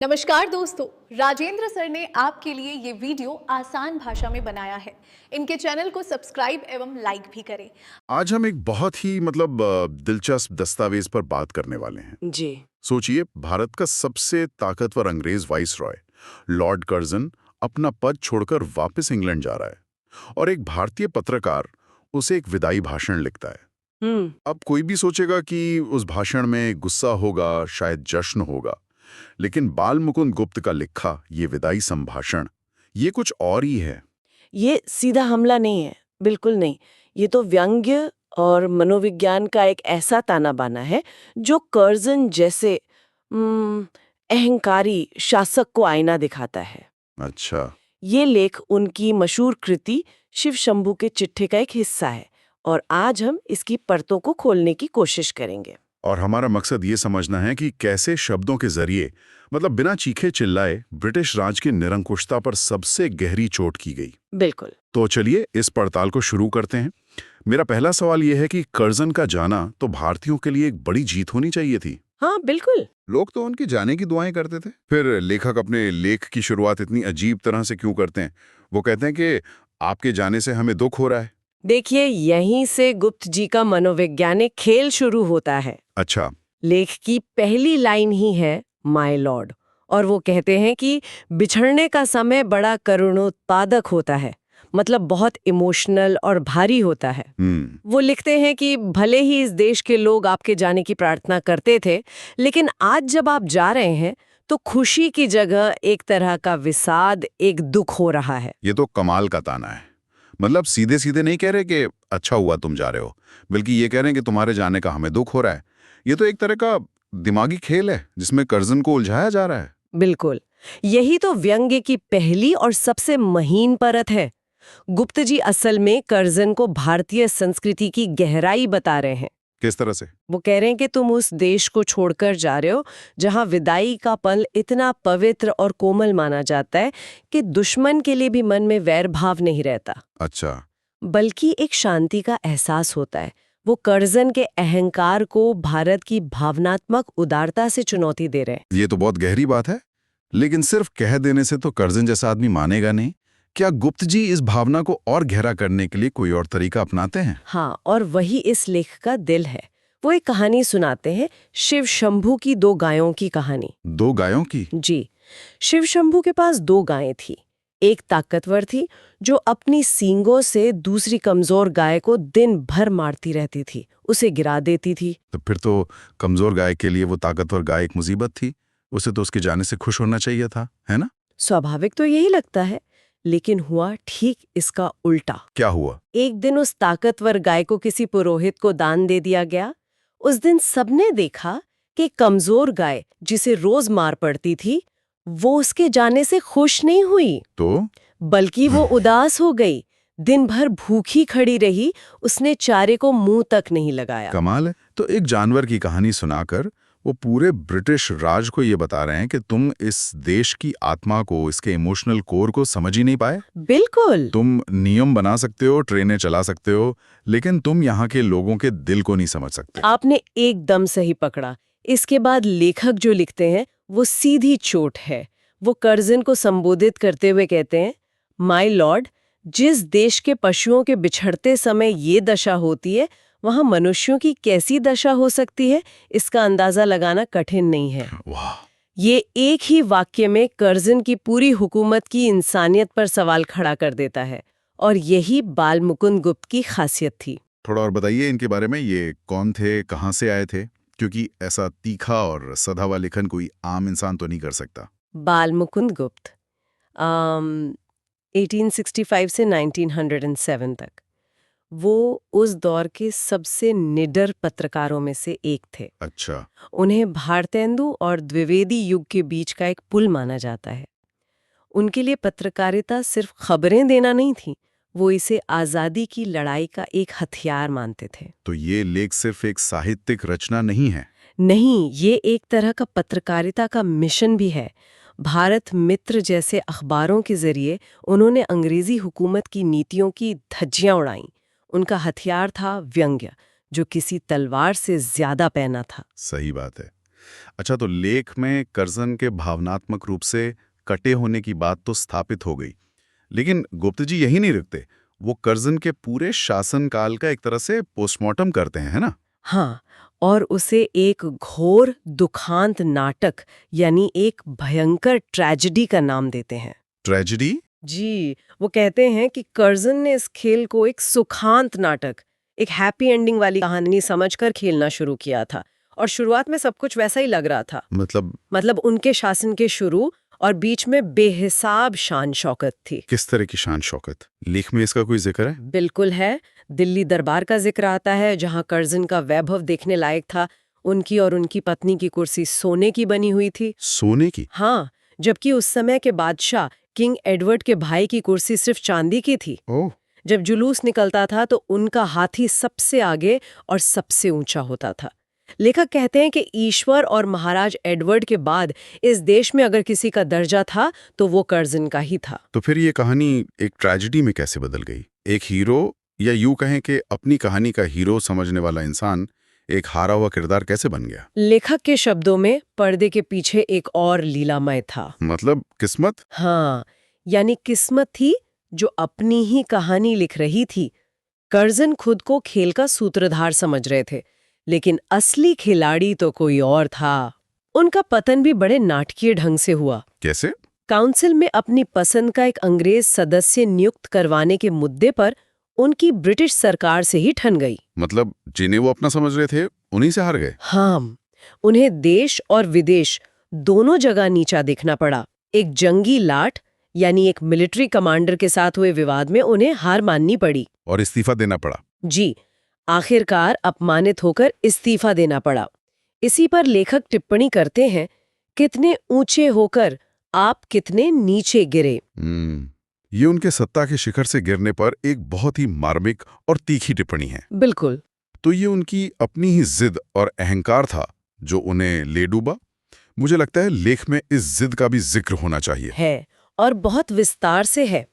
नमस्कार दोस्तों, राजेंद्र सर ने आपके लिए ये वीडियो आसान भाषा में बनाया है। इनके चैनल को सब्सक्राइब एवं लाइक भी करें। आज हम एक बहुत ही दिलचस्प दस्तावेज पर बात करने वाले हैं। जी। सोचिए, भारत का सबसे ताकतवर अंग्रेज वाइसरॉय लॉर्ड कर्जन अपना पद छोड़कर वापस इंग्लैंड जा रहा है और एक भारतीय पत्रकार उसे एक विदाई भाषण लिखता है। अब कोई भी सोचेगा कि उस भाषण में गुस्सा होगा, शायद जश्न होगा, लेकिन बाल मुकुंद गुप्त का लिखा ये विदाई संभाषण ये कुछ और ही है। ये सीधा हमला नहीं है, बिल्कुल नहीं। ये तो व्यंग्य और मनोविज्ञान का एक ऐसा ताना बाना है जो कर्जन जैसे अहंकारी शासक को आईना दिखाता है। अच्छा। ये लेख उनकी मशहूर कृति शिव शंभू के चिट्ठे का एक हिस्सा है और आज हम इसकी परतों को खोलने की कोशिश करेंगे। और हमारा मकसद ये समझना है कि कैसे शब्दों के जरिए बिना चीखे चिल्लाए ब्रिटिश राज की निरंकुशता पर सबसे गहरी चोट की गई। बिल्कुल। तो चलिए इस पड़ताल को शुरू करते हैं। मेरा पहला सवाल यह है कि कर्जन का जाना तो भारतीयों के लिए एक बड़ी जीत होनी चाहिए थी। हाँ, बिल्कुल। लोग तो उनके जाने की दुआएं करते थे। फिर लेखक अपने लेख की शुरुआत इतनी अजीब तरह से क्यों करते हैं? वो कहते हैं कि आपके जाने से हमें दुख हो रहा है। देखिए, यहीं से गुप्त जी का मनोवैज्ञानिक खेल शुरू होता है। अच्छा। लेख की पहली लाइन ही है माय लॉर्ड, और वो कहते हैं कि बिछड़ने का समय बड़ा करुणोत्पादक होता है, मतलब बहुत इमोशनल और भारी होता है। वो लिखते हैं कि भले ही इस देश के लोग आपके जाने की प्रार्थना करते थे, लेकिन आज जब आप जा रहे हैं तो खुशी की जगह एक तरह का विषाद, एक दुख हो रहा है। ये तो कमाल का ताना है। सीधे सीधे नहीं कह रहे कि अच्छा हुआ तुम जा रहे हो, बल्कि ये कह रहे हैं कि तुम्हारे जाने का हमें दुख हो रहा है। ये तो एक तरह का दिमागी खेल है जिसमें कर्जन को उलझाया जा रहा है। बिल्कुल, यही तो व्यंग्य की पहली और सबसे महीन परत है। गुप्त जी असल में कर्जन को भारतीय संस्कृति की गहराई बता रहे हैं। किस तरह से? वो कह रहे हैं कि तुम उस देश को छोड़कर जा रहे हो जहां विदाई का पल इतना पवित्र और कोमल माना जाता है कि दुश्मन के लिए भी मन में वैर भाव नहीं रहता। अच्छा। बल्कि एक शांति का एहसास होता है। वो कर्जन के अहंकार को भारत की भावनात्मक उदारता से चुनौती दे रहे हैं। ये तो बहुत गहरी बात है, लेकिन सिर्फ कह देने से तो कर्जन जैसा आदमी मानेगा नहीं। क्या गुप्त जी इस भावना को और गहरा करने के लिए कोई और तरीका अपनाते हैं? हाँ, और वही इस लेख का दिल है। वो एक कहानी सुनाते हैं, शिव शंभू की 2 गायों की कहानी। 2 गायों की? जी। शिव शंभू के पास 2 गायें थी। एक ताकतवर थी जो अपनी सींगों से दूसरी कमजोर गाय को दिन भर मारती रहती थी, उसे गिरा देती थी। तो फिर तो कमजोर गाय के लिए वो ताकतवर गाय एक मुसीबत थी। उसे तो उसके जाने से खुश होना चाहिए था, है ना? स्वाभाविक तो यही लगता है, लेकिन हुआ ठीक इसका उल्टा। क्या हुआ? एक दिन उस ताकतवर गाय को किसी पुरोहित को दान दे दिया गया। उस दिन सबने देखा कि कमजोर गाय जिसे रोज मार पड़ती थी, वो उसके जाने से खुश नहीं हुई, तो बल्कि वो उदास हो गई। दिन भर भूखी खड़ी रही, उसने चारे को मुंह तक नहीं लगाया। कमाल है। तो एक जानवर की कहानी सुनाकर वो पूरे ब्रिटिश राज को ये बता रहे हैं कि तुम इस देश की आत्मा को, इसके इमोशनल कोर को समझ ही नहीं पाए। बिल्कुल। तुम नियम बना सकते हो, ट्रेनें चला सकते हो, लेकिन तुम यहाँ के लोगों के दिल को नहीं समझ सकते। आपने एकदम सही पकड़ा। इसके बाद लेखक जो लिखते हैं वो सीधी चोट है। वो कर्जन को संबोधित करते हुए कहते हैं, माय लॉर्ड, जिस देश के पशुओं के बिछड़ते समय ये दशा होती है, वहां मनुष्यों की कैसी दशा हो सकती है, इसका अंदाजा लगाना कठिन नहीं है। वाह। ये एक ही वाक्य में कर्जन की पूरी हुकूमत की इंसानियत पर सवाल खड़ा कर देता है, और यही बाल मुकुंद गुप्त की खासियत थी। थोड़ा और बताइए इनके बारे में। ये कौन थे, कहाँ से आए थे? क्योंकि ऐसा तीखा और सधा हुआ लेखन कोई आम इंसान तो नहीं कर सकता। बाल मुकुंद गुप्त 1865 से 1907 तक वो उस दौर के सबसे निडर पत्रकारों में से एक थे। अच्छा। उन्हें भारतेंदु और द्विवेदी युग के बीच का एक पुल माना जाता है। उनके लिए पत्रकारिता सिर्फ खबरें देना नहीं थी, वो इसे आज़ादी की लड़ाई का एक हथियार मानते थे। तो ये लेख सिर्फ एक साहित्यिक रचना नहीं है? नहीं, ये एक तरह का पत्रकारिता का मिशन भी है। भारत मित्र जैसे अखबारों के जरिए उन्होंने अंग्रेजी हुकूमत की नीतियों की धज्जियां उड़ाईं। उनका हथियार था व्यंग्य, जो किसी तलवार से ज्यादा पैना था। सही बात है। अच्छा, तो लेख में कर्जन के भावनात्मक रूप से कटे होने की बात तो स्थापित हो गई, लेकिन गुप्त जी यही नहीं रुकते। वो कर्जन के पूरे शासनकाल का एक तरह से पोस्टमार्टम करते हैं, है ना? हाँ, और उसे एक घोर दुखांत नाटक यानी एक भयंकर ट्रेजेडी का नाम देते हैं। ट्रेजेडी? जी, वो कहते हैं कि कर्जन ने इस खेल को एक सुखांत नाटक, एक हैप्पी एंडिंग वाली कहानी समझकर खेलना शुरू किया था। और शुरुआत में सब कुछ वैसा ही लग रहा था। मतलब उनके शासन के शुरू और बीच में बेहिसाब शान शौकत थी। किस तरह की शान शौकत? लेख में इसका कोई जिक्र है? बिल्कुल है। दिल्ली दरबार का जिक्र आता है, जहां कर्जन का वैभव देखने लायक था। उनकी और उनकी पत्नी की कुर्सी सोने की बनी हुई थी। सोने की? हाँ, जबकि उस समय के बादशाह किंग एडवर्ड के भाई की कुर्सी सिर्फ चांदी की थी। ओह, जब जुलूस निकलता था तो उनका हाथी सबसे आगे और सबसे ऊंचा होता था। लेखक कहते हैं कि ईश्वर और महाराज एडवर्ड के बाद इस देश में अगर किसी का दर्जा था तो वो कर्जन का ही था। तो फिर ये कहानी एक ट्रेजेडी में कैसे बदल गई? एक हीरो, या यूं कहें कि अपनी कहानी का हीरो समझने वाला इंसान एक हारा हुआ किरदार कैसे बन गया? लेखक के शब्दों में पर्दे के पीछे एक और लीलामय था। मतलब किस्मत? हाँ, यानी किस्मत थी जो अपनी ही कहानी लिख रही थी। कर्जन खुद को खेल का सूत्रधार समझ रहे थे, लेकिन असली खिलाड़ी तो कोई और था। उनका पतन भी बड़े नाटकीय ढंग से हुआ। कैसे? काउंसिल में अपनी पसंद का एक अंग्रेज सदस्य नियुक्त करवाने के मुद्दे पर उनकी ब्रिटिश सरकार से ही ठन गई। मतलब जिन्हें वो अपना समझ रहे थे उन्हीं से हार गए? हाँ, उन्हें देश और विदेश दोनों जगह नीचा दिखना पड़ा। एक जंगी लाट यानी एक मिलिट्री कमांडर के साथ हुए विवाद में उन्हें हार माननी पड़ी और इस्तीफा देना पड़ा? जी, आखिरकार अपमानित होकर इस्तीफा देना पड़ा। इसी पर लेखक टिप्पणी करते हैं, कितने ऊंचे होकर आप कितने नीचे गिरे। ये उनके सत्ता के शिखर से गिरने पर एक बहुत ही मार्मिक और तीखी टिप्पणी है। बिल्कुल। तो ये उनकी अपनी ही जिद और अहंकार था जो उन्हें ले डूबा। मुझे लगता है लेख में इस जिद का भी जिक्र होना चाहिए। है, और बहुत विस्तार से है।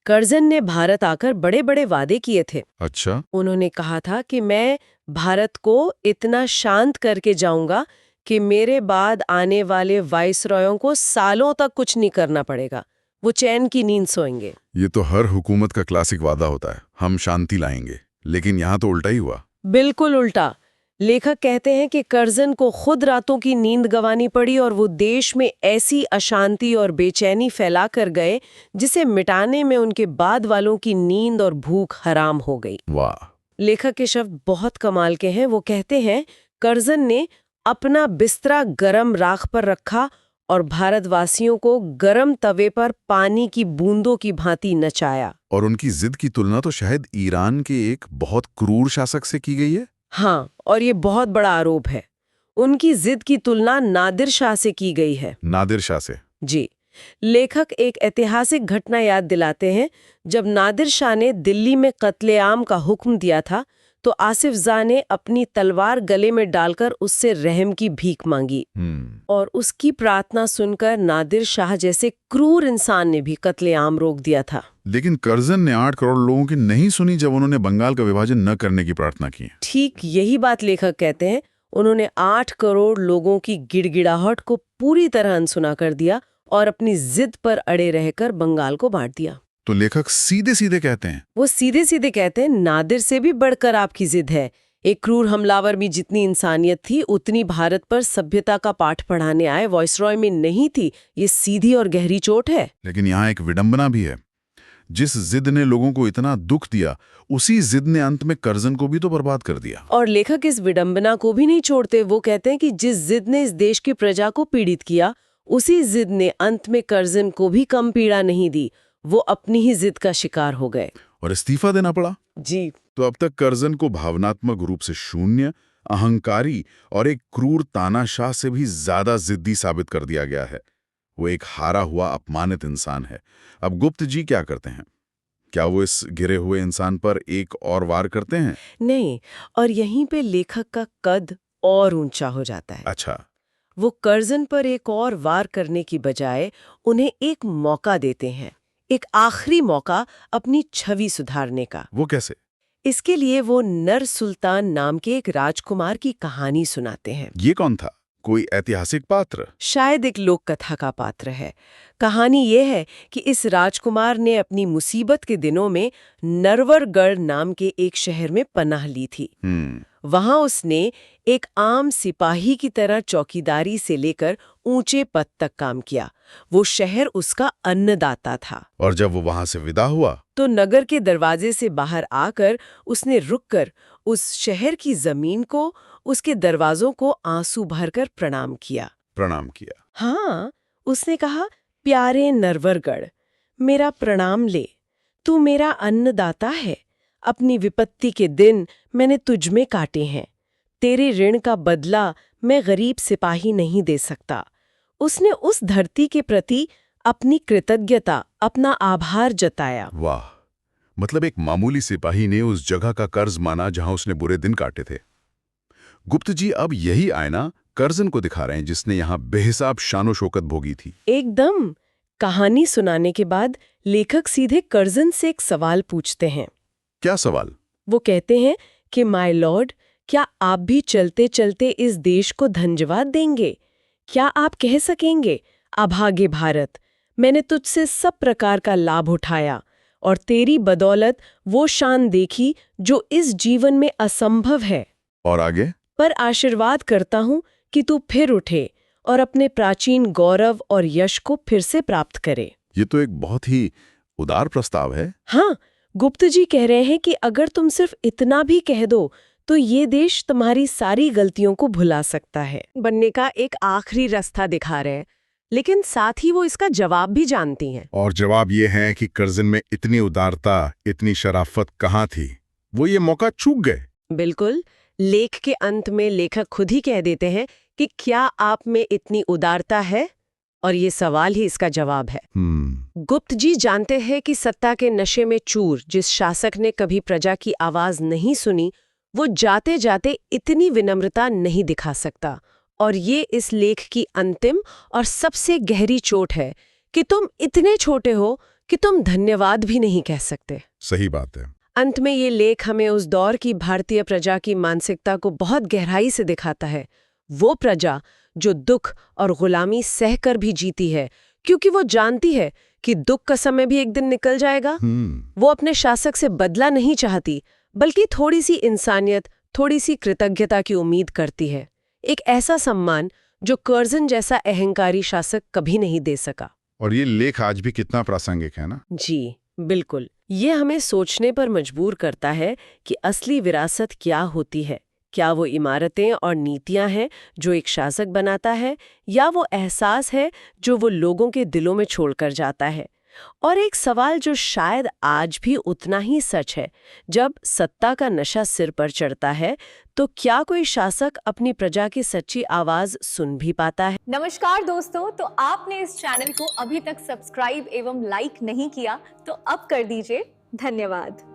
कर्जन ने भारत आकर बड़े बड़े वादे किए थे। अच्छा? उन्होंने कहा था कि मैं भारत को इतना शांत करके जाऊंगा कि मेरे बाद आने वाले वाइसरॉयों को सालों तक कुछ नहीं करना पड़ेगा, वो चैन की नींद सोएंगे। ये तो हर हुकूमत का क्लासिक वादा होता है, हम शांति लाएंगे। लेकिन यहाँ तो उल्टा ही हुआ। बिल्कुल उल्टा। लेखक कहते हैं कि कर्जन को खुद रातों की नींद गंवानी पड़ी और वो देश में ऐसी अशांति और बेचैनी फैला कर गए जिसे मिटाने में उनके बाद वालों की नींद और भूख हराम हो गई। वाह! लेखक के शब्द बहुत कमाल के हैं। वो कहते हैं, कर्जन ने अपना बिस्तरा गरम राख पर रखा और भारतवासियों को गरम तवे पर पानी की बूंदों की भांति नचाया। और उनकी जिद की तुलना तो शायद ईरान के एक बहुत क्रूर शासक से की गई है। हाँ, और ये बहुत बड़ा आरोप है। उनकी जिद की तुलना नादिर शाह से की गई है। नादिर शाह से? जी। लेखक एक ऐतिहासिक घटना याद दिलाते हैं। जब नादिर शाह ने दिल्ली में कत्लेआम का हुक्म दिया था तो आसिफ जाह ने अपनी तलवार गले में डालकर उससे रहम की भीख मांगी। और उसकी प्रार्थना सुनकर नादिर शाह जैसे क्रूर इंसान ने भी कत्लेआम रोक दिया था। लेकिन कर्जन ने 8 करोड़ लोगों की नहीं सुनी जब उन्होंने बंगाल का विभाजन न करने की प्रार्थना की। ठीक यही बात लेखक कहते हैं। उन्होंने 8 करोड़ लोगों की गिड़गिड़ाहट को पूरी तरह अनसुना कर दिया और अपनी जिद पर अड़े रहकर बंगाल को बांट दिया। तो लेखक सीधे सीधे कहते हैं? वो सीधे सीधे कहते हैं, नादिर से भी बढ़कर आपकी जिद है। एक क्रूर हमलावर में जितनी इंसानियत थी उतनी भारत पर सभ्यता का पाठ पढ़ाने आए वाइसरॉय में नहीं थी। ये सीधी और गहरी चोट है। लेकिन यहाँ एक विडंबना भी है। जिस जिद ने लोगों को इतना दुख दिया, उसी जिद ने अंत में कर्जन को भी तो बर्बाद कर दिया। और लेखक इस विडंबना को भी नहीं छोड़ते। वो कहते हैं कि जिस जिद ने इस देश की प्रजा को पीड़ित किया, उसी जिद ने अंत में कर्जन को भी कम पीड़ा नहीं दी। वो अपनी ही जिद का शिकार हो गए और इस्तीफा देना पड़ा। जी। तो अब तक कर्जन को भावनात्मक रूप से शून्य, अहंकारी और एक क्रूर तानाशाह से भी ज्यादा जिद्दी साबित कर दिया गया है। वो एक हारा हुआ अपमानित इंसान है। अब गुप्त जी क्या करते हैं? क्या वो इस गिरे हुए इंसान पर एक और वार करते हैं? नहीं, और यहीं पे लेखक का कद और ऊंचा हो जाता है। अच्छा। वो कर्जन पर एक और वार करने की बजाय उन्हें एक मौका देते हैं, एक आखिरी मौका अपनी छवि सुधारने का। वो कैसे? इसके लिए वो नर सुल्तान नाम के एक राजकुमार की कहानी सुनाते हैं। ये कौन था? कोई ऐतिहासिक पात्र? शायद एक लोक कथा का पात्र है। कहानी ये है कि इस राजकुमार ने अपनी मुसीबत के दिनों में नरवरगढ़ नाम के एक शहर में पनाह ली थी। वहां उसने एक आम सिपाही की तरह चौकीदारी से लेकर ऊंचे पद तक काम किया। वो शहर उसका अन्नदाता था। और जब वो वहां से विदा हुआ तो नगर के दरवाजे से बाहर आकर उसने रुककर उस शहर की जमीन को, उसके दरवाजों को आंसू भरकर प्रणाम किया। प्रणाम किया। हाँ, उसने कहा, प्यारे नरवरगढ़, मेरा प्रणाम ले। तू मेरा अन्नदाता है। अपनी विपत्ति के दिन मैंने तुझ में काटे हैं। तेरे ऋण का बदला मैं गरीब सिपाही नहीं दे सकता। उसने उस धरती के प्रति अपनी कृतज्ञता, अपना आभार जताया। वाह, मतलब एक मामूली सिपाही ने उस जगह का कर्ज माना जहां उसने बुरे दिन काटे थे। गुप्त जी अब यही आईना कर्जन को दिखा रहे हैं, जिसने यहाँ बेहिसाब शानो शौकत भोगी थी। एकदम। कहानी सुनाने के बाद लेखक सीधे कर्जन से एक सवाल पूछते हैं। क्या सवाल? वो कहते हैं कि माय लॉर्ड, क्या आप भी चलते चलते इस देश को धन्यवाद देंगे? क्या आप कह सकेंगे, अभागे भारत, मैंने तुझसे सब प्रकार का लाभ उठाया और तेरी बदौलत वो शान देखी जो इस जीवन में असंभव है। और आगे? पर आशीर्वाद करता हूं कि तू फिर उठे और अपने प्राचीन गौरव और यश को फिर से प्राप्त करे। ये तो एक बहुत ही उदार प्रस्ताव है। हाँ, गुप्त जी कह रहे हैं कि अगर तुम सिर्फ इतना भी कह दो तो ये देश तुम्हारी सारी गलतियों को भुला सकता है। बनने का एक आखिरी रास्ता दिखा रहे हैं, लेकिन साथ ही वो इसका जवाब भी जानती हैं। और जवाब ये है कि कर्जन में इतनी उदारता, इतनी शराफत कहाँ थी? वो ये मौका चूक गए। बिल्कुल। लेख के अंत में लेखक खुद ही कह देते हैं कि क्या आप में इतनी उदारता है, और ये सवाल ही इसका जवाब है। गुप्त जी जानते हैं कि सत्ता के नशे में चूर जिस शासक ने कभी प्रजा की आवाज नहीं सुनी, वो जाते जाते इतनी विनम्रता नहीं दिखा सकता। और ये इस लेख की अंतिम और सबसे गहरी चोट है कि तुम इतने छोटे हो कि तुम धन्यवाद भी नहीं कह सकते। सही बात है। अंत में ये लेख हमें उस दौर की भारतीय प्रजा की मानसिकता को बहुत गहराई से दिखाता है। वो प्रजा जो दुख और गुलामी सहकर भी जीती है, क्योंकि वो जानती है कि दुख का समय भी एक दिन निकल जाएगा। वो अपने शासक से बदला नहीं चाहती, बल्कि थोड़ी सी इंसानियत, थोड़ी सी कृतज्ञता की उम्मीद करती है। एक ऐसा सम्मान जो कर्जन जैसा अहंकारी शासक कभी नहीं दे सका। और ये लेख आज भी कितना प्रासंगिक है ना? जी बिल्कुल। ये हमें सोचने पर मजबूर करता है कि असली विरासत क्या होती है। क्या वो इमारतें और नीतियां हैं जो एक शासक बनाता है, या वो एहसास है जो वो लोगों के दिलों में छोड़कर जाता है? और एक सवाल जो शायद आज भी उतना ही सच है, जब सत्ता का नशा सिर पर चढ़ता है तो क्या कोई शासक अपनी प्रजा की सच्ची आवाज सुन भी पाता है? नमस्कार दोस्तों, तो आपने इस चैनल को अभी तक सब्सक्राइब एवं लाइक नहीं किया तो अब कर दीजिए। धन्यवाद।